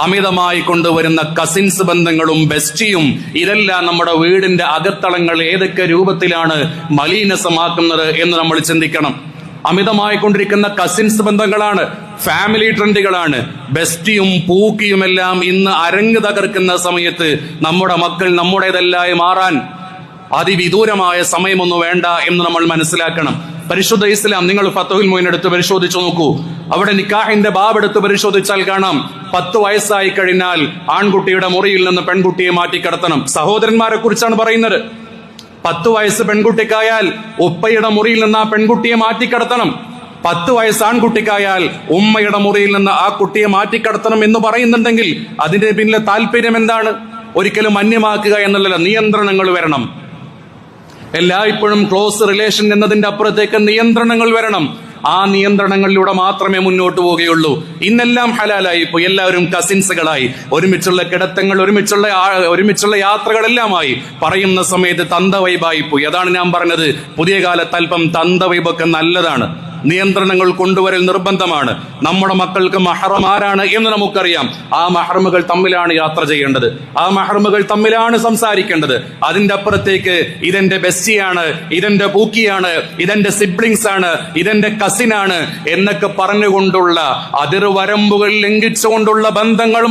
അമിതമായി കൊണ്ടുവരുന്ന കസിൻസ് ബന്ധങ്ങളും ബെസ്റ്റിയും ഇതെല്ലാം നമ്മുടെ വീടിന്റെ അകത്തളങ്ങൾ ഏതൊക്കെ രൂപത്തിലാണ് മലീനസമാക്കുന്നത് എന്ന് നമ്മൾ ചിന്തിക്കണം. അമിതമായി കൊണ്ടിരിക്കുന്ന കസിൻസ് ബന്ധങ്ങളാണ്, ഫാമിലി ട്രെൻഡുകളാണ്, ബെസ്റ്റിയും പൂക്കിയുമെല്ലാം ഇന്ന് അരങ്ങ് തകർക്കുന്ന സമയത്ത് നമ്മുടെ മക്കൾ നമ്മുടേതെല്ലായി മാറാൻ അതിവിദൂരമായ സമയമൊന്നും വേണ്ട എന്ന് നമ്മൾ മനസ്സിലാക്കണം. പരിശുദ്ധ ഇസ്ലാം, നിങ്ങൾ ഫത്ഹുൽ മുഈൻ എടുത്ത് പരിശോധിച്ചു നോക്കൂ. അവിടെ നിക്കാഹിന്റെ ബാബ് എടുത്ത് പരിശോധിച്ചാൽ കാണാം, 10 വയസ്സായി കഴിഞ്ഞാൽ ആൺകുട്ടിയുടെ മുറിയിൽ നിന്ന് പെൺകുട്ടിയെ മാറ്റിക്കടത്തണം. സഹോദരന്മാരെ കുറിച്ചാണ് പറയുന്നത്. 10 വയസ്സ് പെൺകുട്ടിക്കായാൽ ഉപ്പയുടെ മുറിയിൽ നിന്ന് ആ പെൺകുട്ടിയെ മാറ്റിക്കടത്തണം. 10 വയസ്സ് ആൺകുട്ടിക്കായാൽ ഉമ്മയുടെ മുറിയിൽ നിന്ന് ആ കുട്ടിയെ മാറ്റിക്കടത്തണം എന്ന് പറയുന്നുണ്ടെങ്കിൽ അതിന്റെ പിന്നിലെ താല്പര്യം എന്താണ്? ഒരിക്കലും അന്യമാക്കുക എന്നല്ല, നിയന്ത്രണങ്ങൾ വരണം. എല്ലായ്പ്പോഴും ക്ലോസ് റിലേഷൻ എന്നതിന്റെ അപ്പുറത്തേക്ക് നിയന്ത്രണങ്ങൾ വരണം. ആ നിയന്ത്രണങ്ങളിലൂടെ മാത്രമേ മുന്നോട്ട് പോവുകയുള്ളൂ. ഇന്നെല്ലാം ഹലാലായി പോയി, എല്ലാവരും കസിൻസുകളായി, ഒരുമിച്ചുള്ള കിടത്തങ്ങൾ, ഒരുമിച്ചുള്ള യാത്രകളെല്ലാമായി. പറയുന്ന സമയത്ത് തന്ത വൈബായി പോയി. അതാണ് ഞാൻ പറഞ്ഞത്, പുതിയ കാലത്ത് അല്പം തന്ത വൈബൊക്കെ നല്ലതാണ്. നിയന്ത്രണങ്ങൾ കൊണ്ടുവരൽ നിർബന്ധമാണ്. നമ്മുടെ മക്കൾക്ക് മഹ്റം ആരാണ് എന്ന് നമുക്കറിയാം. ആ മഹ്റമുകൾ തമ്മിലാണ് യാത്ര ചെയ്യേണ്ടത്, ആ മഹ്റമുകൾ തമ്മിലാണ് സംസാരിക്കേണ്ടത്. അതിന്റെ അപ്പുറത്തേക്ക് ഇതെന്റെ ബെസ്റ്റിയാണ്, ഇതെന്റെ പൂക്കിയാണ്, ഇതെന്റെ സിബ്ലിങ്സ് ആണ്, ഇതെന്റെ കസിനാണ് എന്നൊക്കെ പറഞ്ഞുകൊണ്ടുള്ള അതിർവരമ്പുകൾ ലംഘിച്ചുകൊണ്ടുള്ള ബന്ധങ്ങൾ